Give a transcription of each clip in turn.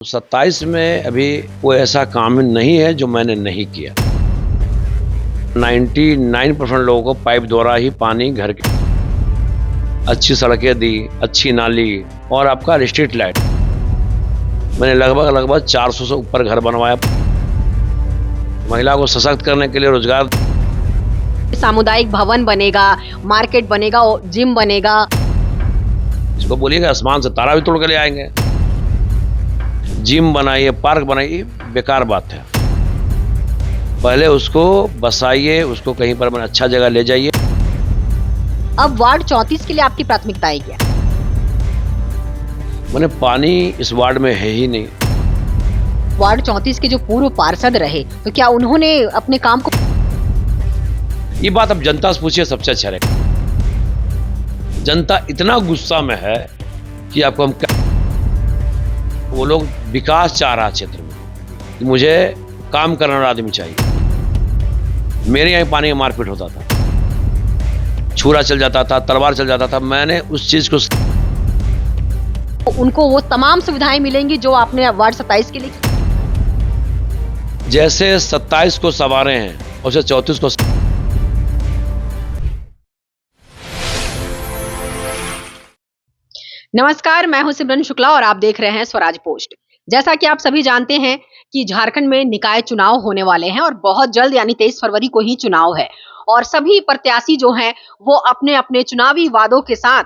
27 में अभी कोई ऐसा काम नहीं है जो मैंने नहीं किया। 99% लोगों को पाइप द्वारा ही पानी घर के, अच्छी सड़कें दी, अच्छी नाली और आपका स्ट्रीट लाइट। मैंने लगभग 400 से ऊपर घर बनवाया। महिला को सशक्त करने के लिए रोजगार, सामुदायिक भवन बनेगा, मार्केट बनेगा, जिम बनेगा। इसको बोलिएगा आसमान से तारा भी तोड़ के ले आएंगे। जिम बनाइए, पार्क बनाइए, बेकार बात है। पहले उसको बसाइए, उसको कहीं पर मैंने अच्छा जगह ले जाइए। अब वार्ड 34 के लिए आपकी प्राथमिकताएं क्या है? मैंने पानी इस वार्ड में है ही नहीं। वार्ड 34 के जो पूर्व पार्षद रहे, तो क्या उन्होंने अपने काम को, ये बात अब जनता से पूछिए, सबसे अच्छा रहेगा। जनता इतना गुस्सा में है कि आपको हम क्या, वो लोग विकास चाह रहा क्षेत्र में कि मुझे काम करने वाला आदमी चाहिए। मेरे यहाँ पानी का मारपीट होता था, छुरा चल जाता था, तलवार चल जाता था। मैंने उस चीज को, उनको वो तमाम सुविधाएं मिलेंगी जो आपने वार्ड 27 के लिए की? जैसे 27 को संवारे हैं उसे 34 को। नमस्कार, मैं हूं सिमरन शुक्ला और आप देख रहे हैं स्वराज पोस्ट। जैसा कि आप सभी जानते हैं कि झारखंड में निकाय चुनाव होने वाले हैं और बहुत जल्द यानी 23 फरवरी को ही चुनाव है और सभी प्रत्याशी जो हैं वो अपने अपने चुनावी वादों के साथ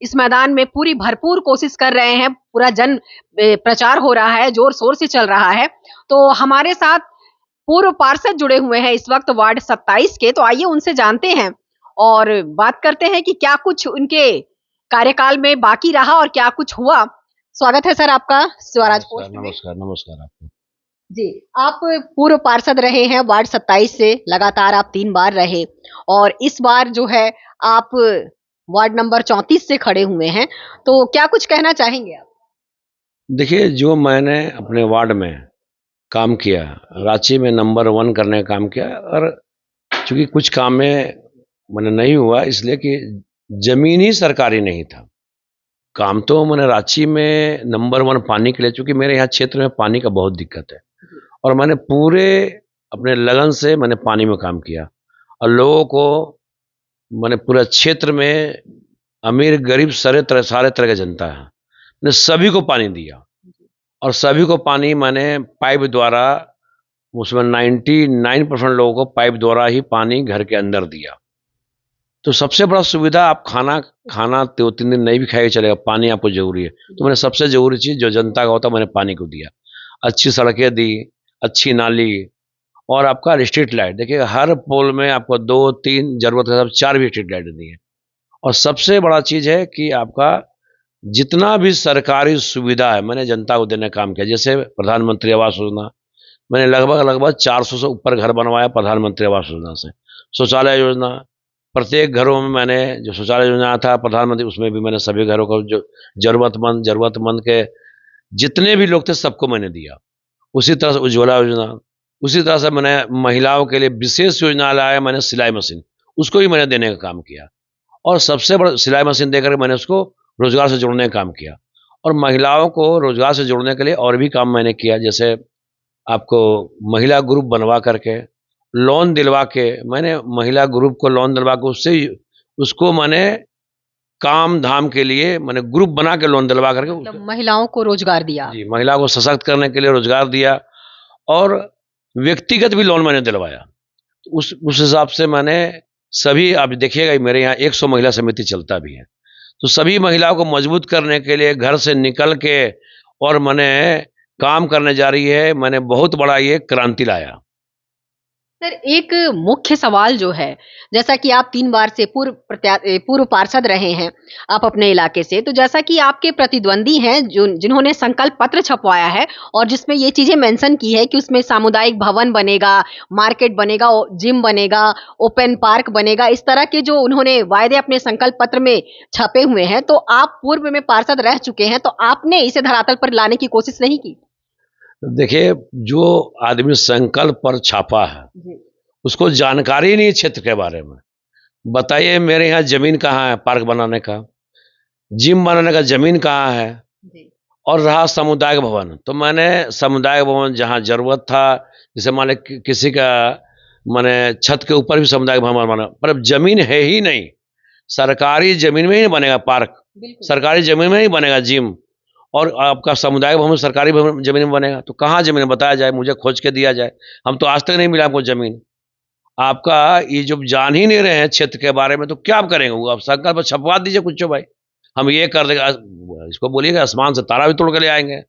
इस मैदान में पूरी भरपूर कोशिश कर रहे हैं। पूरा जन प्रचार हो रहा है, जोर शोर से चल रहा है। तो हमारे साथ पूर्व पार्षद जुड़े हुए हैं इस वक्त वार्ड 27 के, तो आइए उनसे जानते हैं और बात करते हैं कि क्या कुछ उनके कार्यकाल में बाकी रहा और क्या कुछ हुआ। स्वागत है सर आपका स्वराज पोस्ट में। नमस्कार नमस्कार आपको जी, आप पूर्व पार्षद रहे हैं वार्ड 27 से, लगातार आप 3 बार रहे और इस बार जो है आप वार्ड नंबर 34 से खड़े हुए हैं, तो क्या कुछ कहना चाहेंगे आप? देखिए, जो मैंने अपने वार्ड में काम किया, रांची में नंबर 1 करने का काम किया, और चूंकि कुछ काम में मैंने नहीं हुआ इसलिए कि जमीन ही सरकारी नहीं था। काम तो मैंने रांची में नंबर 1 पानी के लिए, चूंकि मेरे यहाँ क्षेत्र में पानी का बहुत दिक्कत है और मैंने पूरे अपने लगन से मैंने पानी में काम किया और लोगों को मैंने पूरे क्षेत्र में, अमीर गरीब सारे तरह की जनता है, मैंने सभी को पानी दिया और सभी को पानी मैंने पाइप द्वारा, उसमें 99% लोगों को पाइप द्वारा ही पानी घर के अंदर दिया। तो सबसे बड़ा सुविधा, आप खाना 2-3 दिन नहीं भी खाएगा चलेगा, पानी आपको जरूरी है। तो मैंने सबसे जरूरी चीज जो जनता का होता मैंने पानी को दिया। अच्छी सड़कें दी, अच्छी नाली और आपका स्ट्रीट लाइट। देखिए, हर पोल में आपको 2-3, जरूरत है 4 भी स्ट्रीट लाइट दी है। और सबसे बड़ा चीज है कि आपका जितना भी सरकारी सुविधा है मैंने जनता को देने का काम किया। जैसे प्रधानमंत्री आवास योजना, मैंने लगभग 400 से ऊपर घर बनवाया प्रधानमंत्री आवास योजना से। शौचालय योजना, प्रत्येक घरों में मैंने जो शौचालय योजना था प्रधानमंत्री, उसमें भी मैंने सभी घरों को, जो जरूरतमंद के जितने भी लोग थे सबको मैंने दिया। उसी तरह से उज्ज्वला योजना, उसी तरह से मैंने महिलाओं के लिए विशेष योजना लाया, मैंने सिलाई मशीन, उसको भी मैंने देने का काम किया। और सबसे बड़ा, सिलाई मशीन देकर मैंने उसको रोजगार से जोड़ने का काम किया। और महिलाओं को रोजगार से जोड़ने के लिए और भी काम मैंने किया, जैसे आपको महिला ग्रुप बनवा करके लोन दिलवा के, मैंने महिला ग्रुप को लोन दिलवा के उसको मैंने काम धाम के लिए मैंने ग्रुप बना के लोन दिलवा करके मतलब महिलाओं को रोजगार दिया? जी, महिला को सशक्त करने के लिए रोजगार दिया और व्यक्तिगत भी लोन मैंने दिलवाया। उस हिसाब से मैंने सभी, आप देखिएगा मेरे यहाँ 100 महिला समिति चलता भी है, तो सभी महिलाओं को मजबूत करने के लिए घर से निकल के और मैंने काम करने जा रही है। मैंने बहुत बड़ा ये क्रांति लाया। सर, एक मुख्य सवाल जो है, जैसा कि आप 3 बार से पूर्व पार्षद रहे हैं आप अपने इलाके से, तो जैसा कि आपके प्रतिद्वंदी हैं जिन्होंने संकल्प पत्र छपवाया है और जिसमें ये चीजें मेंशन की है कि उसमें सामुदायिक भवन बनेगा, मार्केट बनेगा, जिम बनेगा, ओपन पार्क बनेगा, इस तरह के जो उन्होंने वायदे अपने संकल्प पत्र में छपे हुए हैं, तो आप पूर्व में पार्षद रह चुके हैं, तो आपने इसे धरातल पर लाने की कोशिश नहीं की? देखिए, जो आदमी संकल्प पर छापा है उसको जानकारी नहीं है क्षेत्र के बारे में। बताइए, मेरे यहाँ जमीन कहाँ है पार्क बनाने का, जिम बनाने का जमीन कहाँ है, और रहा सामुदायिक भवन, तो मैंने सामुदायिक भवन जहाँ ज़रूरत था, जैसे मान लें कि किसी का माने छत के ऊपर भी सामुदायिक भवन बना, पर अब ज़मीन है ही नहीं। सरकारी ज़मीन में ही बनेगा पार्क, सरकारी ज़मीन में ही बनेगा जिम, और आपका सामुदायिक भवन सरकारी भवन ज़मीन में बनेगा, तो कहाँ ज़मीन बताया जाए, मुझे खोज के दिया जाए। हम तो आज तक नहीं मिला हमको ज़मीन। आपका ये जो जान ही नहीं रहे हैं क्षेत्र के बारे में, तो क्या आप करेंगे? वो आप संकल्प छपवा दीजिए कुछ भाई, हम ये कर देंगे। इसको बोलिएगा आसमान से तारा भी तोड़ के ले आएँगे।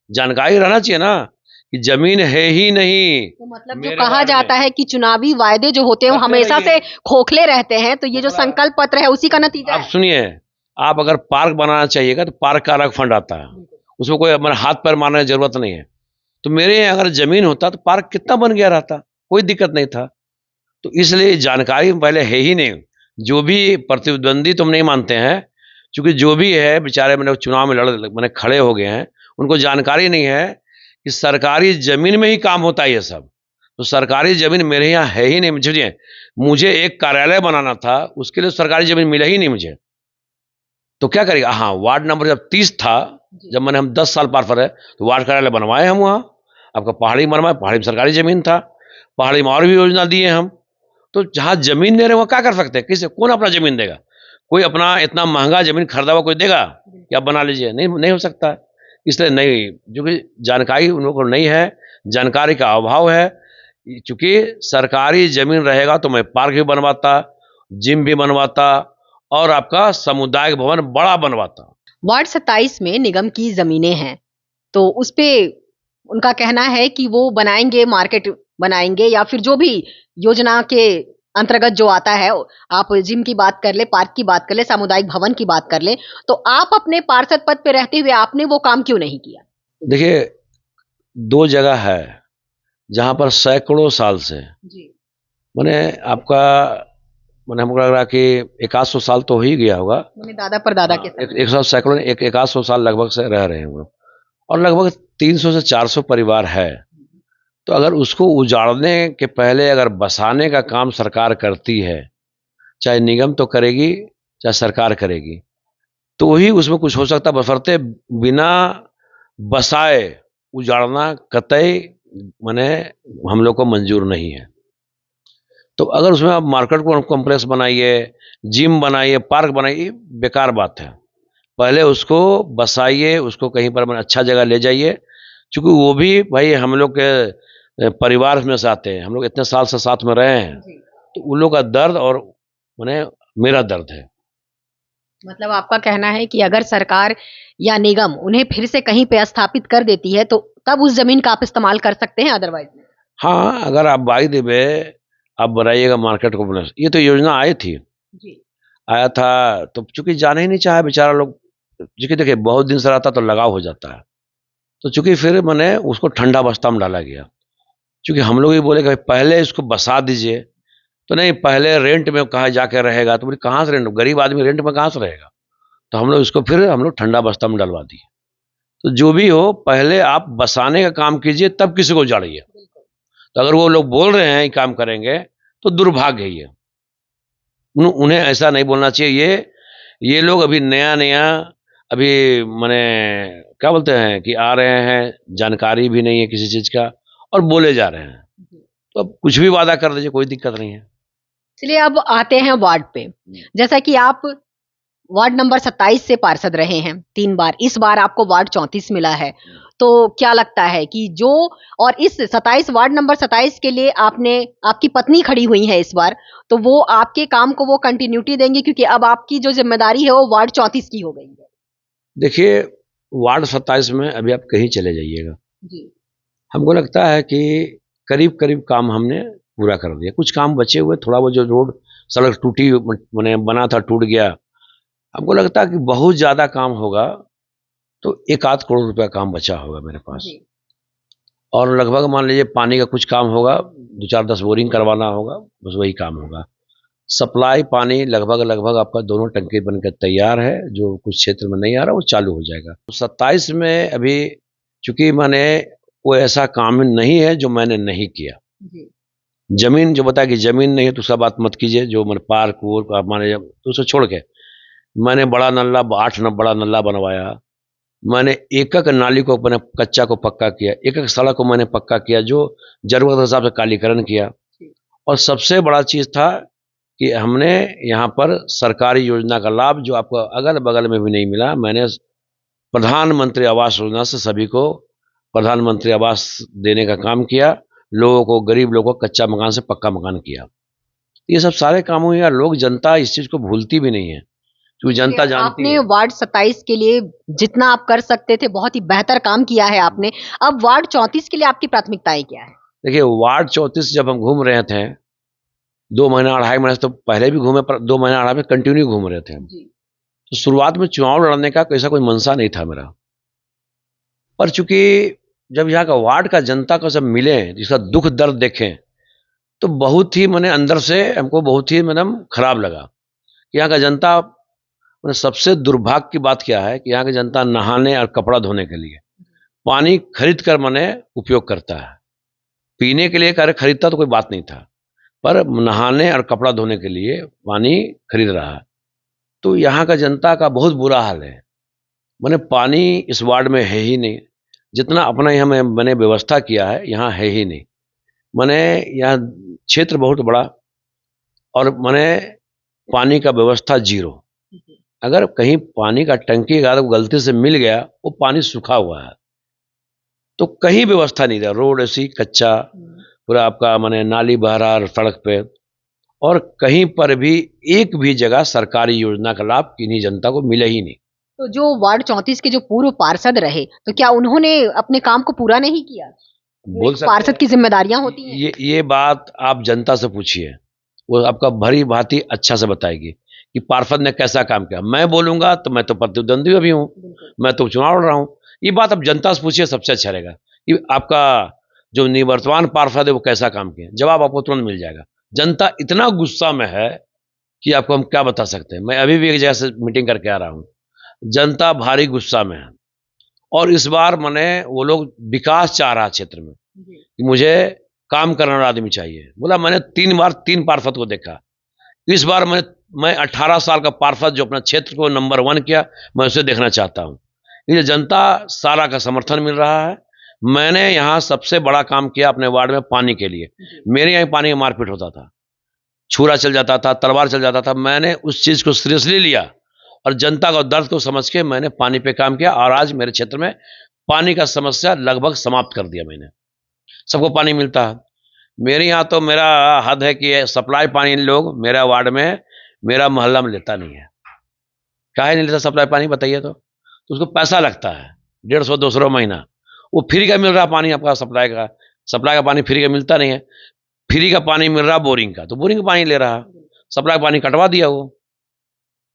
जानकारी रहना चाहिए ना कि ज़मीन है ही नहीं। तो मतलब जो मेरे कहा वार्ड जाता में है कि चुनावी वायदे जो होते हैं वो करते हमेशा से रहिए। खोखले रहते हैं, तो ये जो थोड़ा संकल्प पत्र है उसी का नतीजा आप है। सुनिए, आप अगर पार्क बनाना चाहिएगा तो पार्क का अलग फंड आता है, उसमें कोई हमारे हाथ पैर मारने की ज़रूरत नहीं है। तो मेरे यहाँ अगर ज़मीन होता तो पार्क कितना बन गया रहता, कोई दिक्कत नहीं था। तो इसलिए जानकारी पहले है ही नहीं। जो भी प्रतिद्वंदी तो हम नहीं मानते हैं, क्योंकि जो भी है बेचारे मैंने चुनाव में मैंने खड़े हो गए हैं, उनको जानकारी नहीं है कि सरकारी ज़मीन में ही काम होता है ये सब। तो सरकारी ज़मीन मेरे यहाँ है ही नहीं। मुझे मुझे एक कार्यालय बनाना था, उसके लिए सरकारी ज़मीन मिला ही नहीं मुझे। तो क्या करेगा? हाँ, वार्ड नंबर जब 30 था, जब मैंने हम 10 साल पार करे, तो वार्ड कार्यालय बनवाए हम वहाँ। आपका पहाड़ी में बनवाए, पहाड़ी में सरकारी ज़मीन था, पहाड़ी में और भी योजना दिए हम। तो जहाँ ज़मीन दे रहे हैं वहाँ क्या कर सकते हैं? किसे कौन अपना ज़मीन देगा? कोई अपना इतना महँगा ज़मीन खरीदा हुआ कोई देगा कि आप बना लीजिए? नहीं, नहीं हो सकता है। इसलिए नहीं, क्योंकि जानकारी उन लोगों को नहीं है, जानकारी का अभाव है। चूँकि सरकारी ज़मीन रहेगा तो मैं पार्क भी बनवाता, जिम भी बनवाता और आपका सामुदायिक भवन बड़ा बनवाता। वार्ड 27 में निगम की जमीनें हैं, तो उस पे उनका कहना है कि वो बनाएंगे, मार्केट बनाएंगे या फिर जो भी योजना के अंतर्गत जो आता है, आप जिम की बात कर ले, पार्क की बात कर ले, सामुदायिक भवन की बात कर ले, तो आप अपने पार्षद पद पे रहते हुए आपने वो काम क्यों नहीं किया? देखिए, 2 जगह है, जहाँ पर सैकड़ों साल से जी। माने आपका माने हमको लग रहा है कि 100 साल तो हो ही गया होगा। मैंने दादा परदादा हाँ, के एक साथ। 100 सैकड़ों एक 100 साल लगभग से रह रहे हैं वो, और लगभग 300 से 400 परिवार है। तो अगर उसको उजाड़ने के पहले अगर बसाने का काम सरकार करती है, चाहे निगम तो करेगी, चाहे सरकार करेगी, तो ही उसमें कुछ हो सकता है। बशर्ते बिना बसाए उजाड़ना कतई माने हम लोग को मंजूर नहीं है। तो अगर उसमें आप मार्केट को कॉम्प्लेक्स बनाइए, जिम बनाइए, पार्क बनाइए, बेकार बात है। पहले उसको बसाइए, उसको कहीं पर अच्छा जगह ले जाइए, क्योंकि वो भी भाई हम लोग के परिवार में से आते हैं, हम लोग इतने साल से साथ में रहे हैं, जी। तो उन लोग का दर्द और माने मेरा दर्द है। मतलब आपका कहना है कि अगर सरकार या निगम उन्हें फिर से कहीं पे स्थापित कर देती है, तो तब उस जमीन का आप इस्तेमाल कर सकते हैं, अदरवाइज नहीं। हाँ, अगर आप बाई द वे आप बनाइएगा मार्केट कॉम्प्लेक्स, ये तो योजना आई थी, जी। आया था, तो चूँकि जाना ही नहीं चाहा बेचारा लोग, क्योंकि देखिए बहुत दिन से रहता तो लगाव हो जाता है। तो चूँकि फिर मैंने उसको ठंडा बस्ता में डाला गया, क्योंकि हम लोग भी बोले कि भाई पहले इसको बसा दीजिए, तो नहीं पहले रेंट में कहाँ जाके रहेगा, तो बोले कहाँ से रेंट, गरीब आदमी रेंट में कहाँ से रहेगा? तो हम लोग इसको फिर हम लोग ठंडा बस्ता में डलवा दिए। तो जो भी हो, पहले आप बसाने का काम कीजिए, तब किसी को उजाड़िए। तो अगर वो लोग बोल रहे हैं ये काम करेंगे, तो दुर्भाग्य है ये। उन्हें ऐसा नहीं बोलना चाहिए। ये लोग अभी नया-नया अभी माने क्या बोलते हैं कि आ रहे हैं, जानकारी भी नहीं है किसी चीज़ का और बोले जा रहे हैं। तो अब कुछ भी वादा कर दीजिए, कोई दिक्कत नहीं है। चलिए अब आते हैं वार्ड पे। जैसा कि आप वार्ड नंबर 27 से पार्षद रहे हैं 3 बार, इस बार आपको वार्ड 34 मिला है। तो क्या लगता है कि जो और इस 27 वार्ड नंबर 27 के लिए आपकी पत्नी खड़ी हुई है इस बार, तो वो आपके काम को वो कंटिन्यूटी देंगे क्योंकि अब आपकी जो ज़िम्मेदारी है वो वार्ड 34 की हो गई है? देखिए, वार्ड 27 में अभी आप कहीं चले जाइएगा, जी। हमको लगता है कि करीब-करीब काम हमने पूरा कर दिया। कुछ काम बचे हुए, थोड़ा बहुत जो रोड सड़क टूटी माने बना था, टूट गया। हमको लगता है कि बहुत ज़्यादा काम होगा, तो 1 आध करोड़ रुपया काम बचा होगा मेरे पास। जी। और लगभग मान लीजिए पानी का कुछ काम होगा, 2-4-10 बोरिंग करवाना होगा, बस वही काम होगा। सप्लाई पानी लगभग आपका दोनों टंकी बनकर तैयार है, जो कुछ क्षेत्र में नहीं आ रहा वो चालू हो जाएगा। तो 27 में अभी चूँकि मैंने कोई ऐसा काम नहीं है जो मैंने नहीं किया। जी। ज़मीन जो बताया कि ज़मीन नहीं है तो उसका बात मत कीजिए, जो मैंने पार्क-वूर्क आप माने तो उसे छोड़ के, मैंने बड़ा नल्ला 8 न बड़ा नल्ला बनवाया, मैंने एक एक नाली को मैंने कच्चा को पक्का किया, एक एक सड़क को मैंने पक्का किया, जो जरूरत के हिसाब से कालीकरण किया। और सबसे बड़ा चीज था कि हमने यहाँ पर सरकारी योजना का लाभ जो आपको अगल बगल में भी नहीं मिला, मैंने प्रधानमंत्री आवास योजना से सभी को प्रधानमंत्री आवास देने का काम किया। लोगों को, गरीब लोगों को कच्चा मकान से पक्का मकान किया। ये सब सारे काम हुए यार, लोग, जनता इस चीज को भूलती भी नहीं है, क्योंकि जनता जानती आपने है। वार्ड 27 के लिए जितना आप कर सकते थे बहुत ही बेहतर काम किया है आपने। अब वार्ड 34 के लिए आपकी प्राथमिकताएं क्या है? देखिए, वार्ड 34 जब हम घूम रहे थे 2 महीना 2.5 महीने से, तो पहले भी घूमे, पर 2 महीना 2.5 महीने कंटिन्यू घूम रहे थे हम। तो शुरुआत में चुनाव लड़ने का ऐसा कोई मनसा नहीं था मेरा, पर चूंकि जब यहाँ का वार्ड का जनता को सब मिले, जिसका दुख दर्द देखें, तो बहुत ही मैंने अंदर से हमको बहुत ही मतलब खराब लगा कि यहाँ का जनता, मैंने सबसे दुर्भाग्य की बात क्या है कि यहाँ की जनता नहाने और कपड़ा धोने के लिए पानी खरीद कर मैंने उपयोग करता है। पीने के लिए कर खरीदता तो कोई बात नहीं था, पर नहाने और कपड़ा धोने के लिए पानी खरीद रहा है। तो यहाँ का जनता का बहुत बुरा हाल है। मैंने पानी इस वार्ड में है ही नहीं, जितना अपना यहाँ मैंने व्यवस्था किया है यहाँ है ही नहीं। मैंने यहाँ क्षेत्र बहुत बड़ा, और मैंने पानी का व्यवस्था जीरो। अगर कहीं पानी का टंकी अगर गलती से मिल गया, वो पानी सूखा हुआ है, तो कहीं व्यवस्था नहीं था। रोड ऐसी कच्चा, पूरा आपका मैंने नाली बह रहा सड़क पे, और कहीं पर भी एक भी जगह सरकारी योजना का लाभ किन्हीं जनता को मिला ही नहीं। तो जो वार्ड 34 के जो पूर्व पार्षद रहे, तो क्या उन्होंने अपने काम को पूरा नहीं किया? बोल सकते पार्षद की जिम्मेदारियां होती हैं। ये बात आप जनता से पूछिए, वो आपका भरी भांति अच्छा से बताएगी कि पार्षद ने कैसा काम किया। मैं बोलूंगा तो मैं तो प्रतिद्वंदी भी हूँ, मैं तो चुनाव लड़ रहा हूँ। ये बात आप जनता से पूछिए, सबसे अच्छा रहेगा कि आपका जो निवर्तमान पार्षद है वो कैसा काम किया। जवाब आपको तुरंत मिल जाएगा। जनता इतना गुस्सा में है कि आपको हम क्या बता सकते हैं। मैं अभी भी एक जगह से मीटिंग करके आ रहा हूँ, जनता भारी गुस्सा में है। और इस बार मैंने, वो लोग विकास चाह रहा क्षेत्र में कि मुझे काम करने वाला आदमी चाहिए। बोला मैंने 3 बार 3 पार्षद को देखा, इस बार मैं 18 साल का पार्षद जो अपना क्षेत्र को नंबर 1 किया, मैं उसे देखना चाहता हूँ। ये जनता सारा का समर्थन मिल रहा है। मैंने यहाँ सबसे बड़ा काम किया अपने वार्ड में पानी के लिए। मेरे यहाँ पानी का मारपीट होता था, छुरा चल जाता था, तलवार चल जाता था। मैंने उस चीज को सीरियसली लिया और जनता का दर्द को समझ के मैंने पानी पे काम किया, और आज मेरे क्षेत्र में पानी का समस्या लगभग समाप्त कर दिया मैंने। सबको पानी मिलता है। मेरे यहाँ तो मेरा हद है कि सप्लाई पानी लोग मेरा वार्ड में, मेरा मोहल्ला में लेता नहीं है। काहे नहीं लेता सप्लाई पानी, बताइए तो उसको पैसा लगता है 150-200 महीना। वो फ्री का मिल रहा पानी, आपका सप्लाई का पानी फ्री का मिलता नहीं है। फ्री का पानी मिल रहा बोरिंग का, तो बोरिंग का पानी ले रहा, सप्लाई का पानी कटवा दिया वो।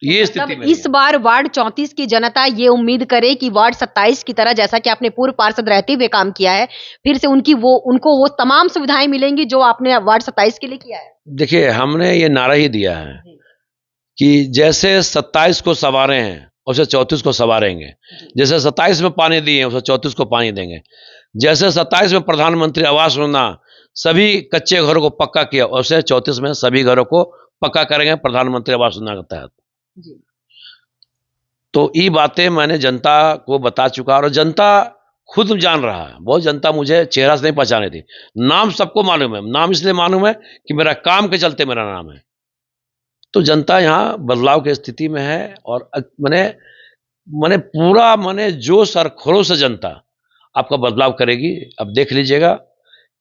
ये स्थिति में इस बार वार्ड 34 की जनता ये उम्मीद करे कि वार्ड 27 की तरह, जैसा कि आपने पूर्व पार्षद रहते हुए काम किया है, फिर से उनको वो तमाम सुविधाएं मिलेंगी जो आपने वार्ड 27 के लिए किया है। देखिए, हमने ये नारा ही दिया है कि जैसे 27 को संवारे हैं उसे 34 को संवारेंगे। जैसे 27 में पानी दिए उसे 34 को पानी देंगे। जैसे 27 में प्रधानमंत्री आवास योजना सभी कच्चे घरों को पक्का किया, उसे 34 में सभी घरों को पक्का करेंगे प्रधानमंत्री आवास योजना के तहत। तो ये बातें मैंने जनता को बता चुका, और जनता खुद जान रहा है। बहुत जनता मुझे चेहरा से नहीं पहचाने थी, नाम सबको मालूम है। नाम इसलिए मालूम है कि मेरा काम के चलते मेरा नाम है। तो जनता यहाँ बदलाव की स्थिति में है, और मैंने पूरा जोश और खरोश से जनता आपका बदलाव करेगी। अब देख लीजिएगा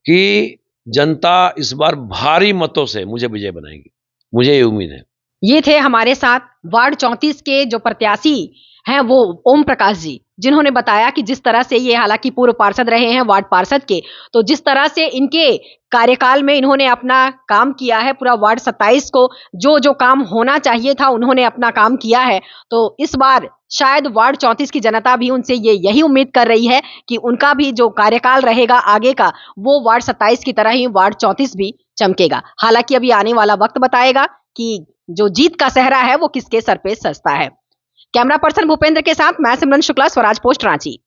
कि जनता इस बार भारी मतों से मुझे विजय बनाएगी, मुझे ये उम्मीद है। ये थे हमारे साथ वार्ड 34 के जो प्रत्याशी हैं वो ओम प्रकाश जी, जिन्होंने बताया कि जिस तरह से ये, हालांकि पूर्व पार्षद रहे हैं वार्ड पार्षद के, तो जिस तरह से इनके कार्यकाल में इन्होंने अपना काम किया है, पूरा वार्ड 27 को जो काम होना चाहिए था उन्होंने अपना काम किया है। तो इस बार शायद वार्ड 34 की जनता भी उनसे यही उम्मीद कर रही है कि उनका भी जो कार्यकाल रहेगा आगे का, वो वार्ड 27 की तरह ही वार्ड 34 भी चमकेगा। हालांकि अभी आने वाला वक्त बताएगा कि जो जीत का सेहरा है वो किसके सर पे सजता है। कैमरा पर्सन भूपेंद्र के साथ मैं सिमरन शुक्ला, स्वराज पोस्ट, रांची।